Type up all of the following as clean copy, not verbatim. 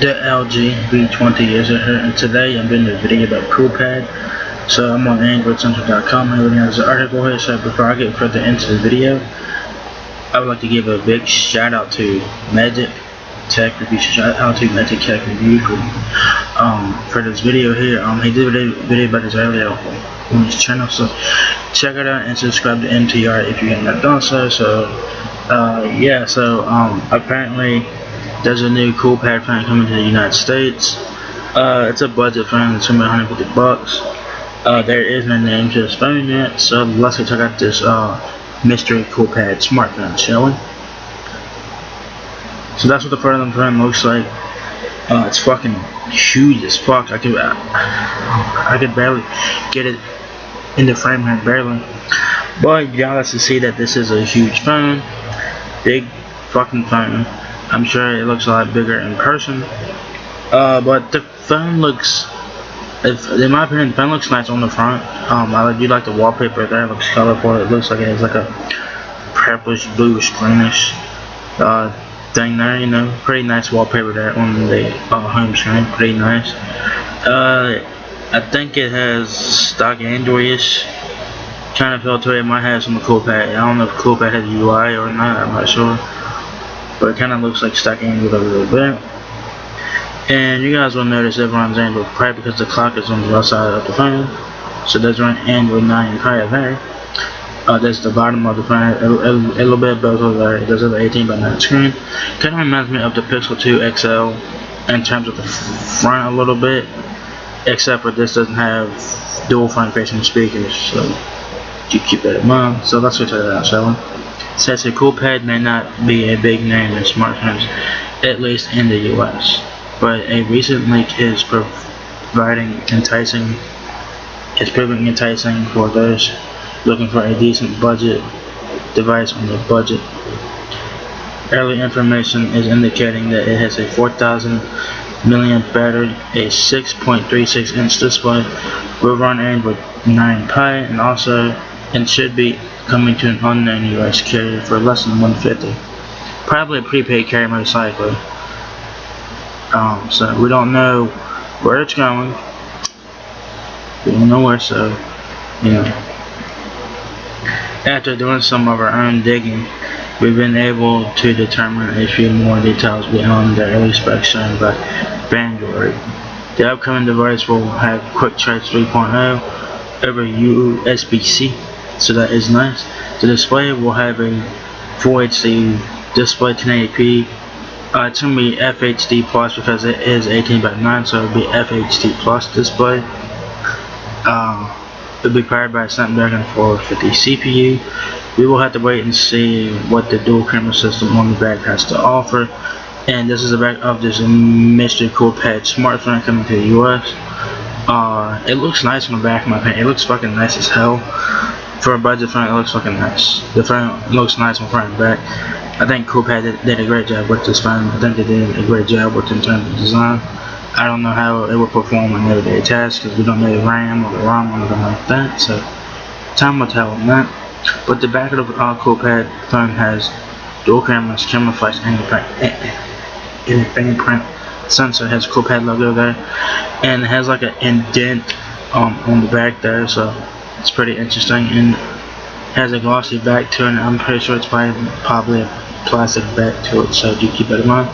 The LG V20 is here, and today I'm doing a video about Coolpad. So I'm on AndroidCentral.com and there's an article here. So before I get further into the video, I would like to give a big shout out to Magic Tech Review. Shout out to Magic Tech Review for this video here. He did a video about this earlier on his channel, so check it out and subscribe to MTR if you have not done so. Yeah, apparently there's a new Coolpad fan coming to the United States. It's a budget phone, it's about $150. There is no name to this phone yet, so let's go check out this mystery Coolpad smartphone, shall we? So that's what the front of the phone looks like. It's fucking huge as fuck. I could barely get it in the frame here, barely. But y'all have to see that this is a huge phone, big fucking phone. I'm sure it looks a lot bigger in person. But the phone looks, in my opinion, the phone looks nice on the front. I do like the wallpaper there. It looks colorful. It looks like it has like a purplish, bluish, greenish thing there. You know, pretty nice wallpaper there on the home screen. Pretty nice. I think it has stock Android-ish kind of feel to it. It might have some Coolpad. I don't know if Coolpad has UI or not. I'm not sure. But it kind of looks like stock Android a little bit. And you guys will notice it runs Android Pie because the clock is on the left side of the phone. So it does run Android 9 Pie there. That's the bottom of the phone, a little bit above over there. It does have an 18:9 screen. Kind of reminds me of the Pixel 2 XL in terms of the front a little bit. Except for this doesn't have dual front-facing speakers. So you keep that in mind. So let's go check that out, shall we? It says a Coolpad may not be a big name in smartphones, at least in the US, but a recent leak is proving enticing for those looking for a decent budget device on the budget. Early information is indicating that it has a 4,000 milliamp battery, a 6.36 inch display, will run Android 9 Pie, and should be coming to an unknown US carrier for less than $150. Probably a prepaid carrier most likely. So we don't know where it's going. We don't know where, so you know. After doing some of our own digging, we've been able to determine a few more details beyond the early specs shown by Android. The upcoming device will have Quick Charge 3.0 over USB-C, so that is nice. The display will have a Full HD display, 1080p. It's going to be FHD plus because it is 18:9, so it'll be FHD plus display. It'll be powered by a Snapdragon 450 CPU. We will have to wait and see what the dual camera system on the back has to offer. And this is the back of this mystery Coolpad smartphone coming to the US. It looks nice on the back, in my opinion. It looks fucking nice as hell. For a budget phone, it looks fucking nice. The phone looks nice on front and back. I think Coolpad did a great job with this phone. I think they did a great job with it in terms of design. I don't know how it will perform on everyday tasks because we don't know the RAM or the ROM or anything like that. So time will tell on that. But the back of the Coolpad phone has dual cameras, camera flash, and a fingerprint sensor. It has a Coolpad logo there, and it has like an indent on the back there. So it's pretty interesting, and has a glossy back to it, and I'm pretty sure it's probably a plastic back to it, so do keep that in mind.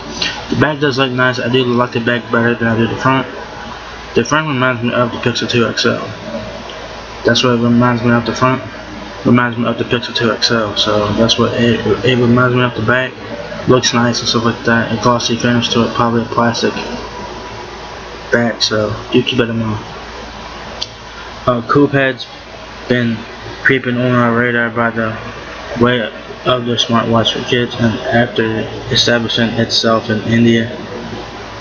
The back does look nice. I do like the back better than I do the front. The front reminds me of the Pixel 2 XL. That's what it reminds me of. The front reminds me of the Pixel 2 XL, so that's what it reminds me of. The back looks nice and stuff like that. A glossy finish to it, probably a plastic back, so do keep that in mind. Coolpad's been creeping on our radar by the way of the smartwatch for kids, and after establishing itself in India,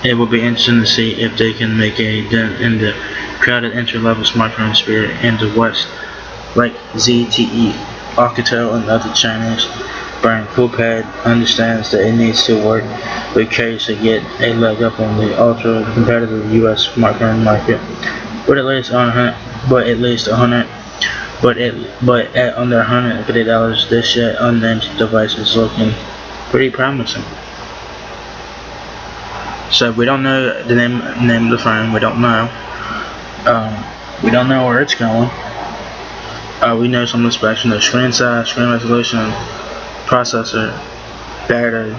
it will be interesting to see if they can make a dent in the crowded entry-level smartphone spirit in the West, like ZTE, Alcatel, and other Chinese. Brian Coolpad understands that it needs to work with carriers to get a leg up on the ultra-competitive U.S. smartphone market, but at under $150, this yet unnamed device is looking pretty promising. So we don't know the name of the phone. We don't know. We don't know where it's going. We know some of the specs. You know, screen size, screen resolution, processor, battery.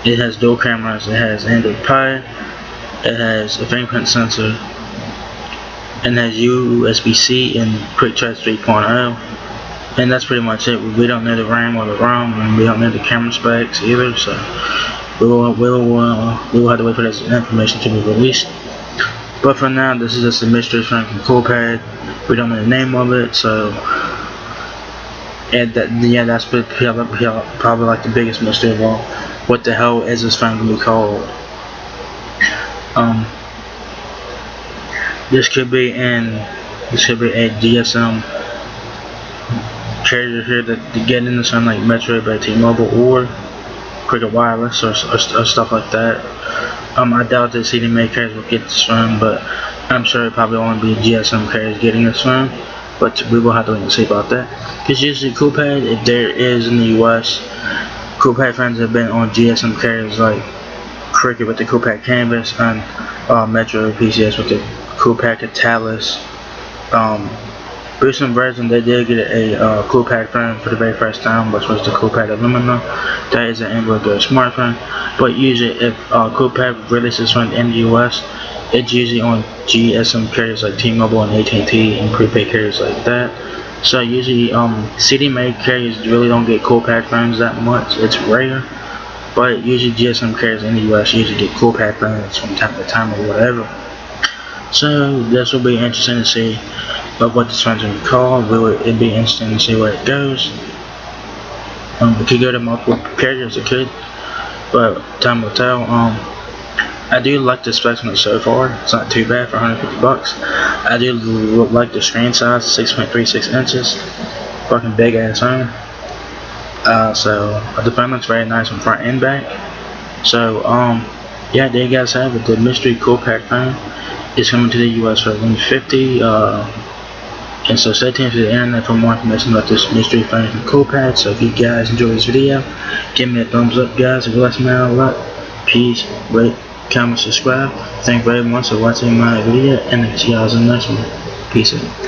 It has dual cameras. It has Android Pie. It has a fingerprint sensor. And it has USB-C and Quick Charge 3.0. And that's pretty much it. We don't know the RAM or the ROM, and we don't know the camera specs either. So we will have to wait for this information to be released. But for now, this is just a mystery phone from Coolpad. We don't know the name of it, so that's probably like the biggest mystery of all. What the hell is this phone gonna be called? This could be a GSM carrier here that get in the sun, like Metro by T-Mobile or Cricket Wireless or stuff like that. I doubt that CDMA carriers will get this phone, but I'm sure it probably won't be GSM carriers getting this phone. But we will have to wait and see about that. Because usually Coolpad, if there is in the US, Coolpad fans have been on GSM carriers like Cricket with the Coolpad Canvas and Metro PCS with the Coolpad Catalyst. Recent version, they did get a Coolpad phone for the very first time, which was the Coolpad Aluminum. That is an Android Go smartphone. But usually, if Coolpad releases one in the US, it's usually on GSM carriers like Tmobile and AT&T and prepaid carriers like that. So usually, CDMA carriers really don't get Coolpad phones that much. It's rare. But usually GSM carriers in the US usually get Coolpad phones from time to time or whatever. So this will be interesting to see what this phone's going to be called. It'd be interesting to see where it goes. It could go to multiple carriers, it could, but time will tell. I do like the specs on it so far. It's not too bad for 150 bucks. I do like the screen size, 6.36 inches, fucking big ass phone. So the phone looks very nice from front and back. So yeah, there you guys have it. The mystery Coolpad phone is coming to the US for $150. And so stay tuned to the internet for more information about this mystery phone from Coolpad. So if you guys enjoyed this video, give me a thumbs up, guys. It lets me out a lot. Peace, rate, comment, subscribe. Thank you very much for watching my video, and I'll see you guys in the next one. Peace out.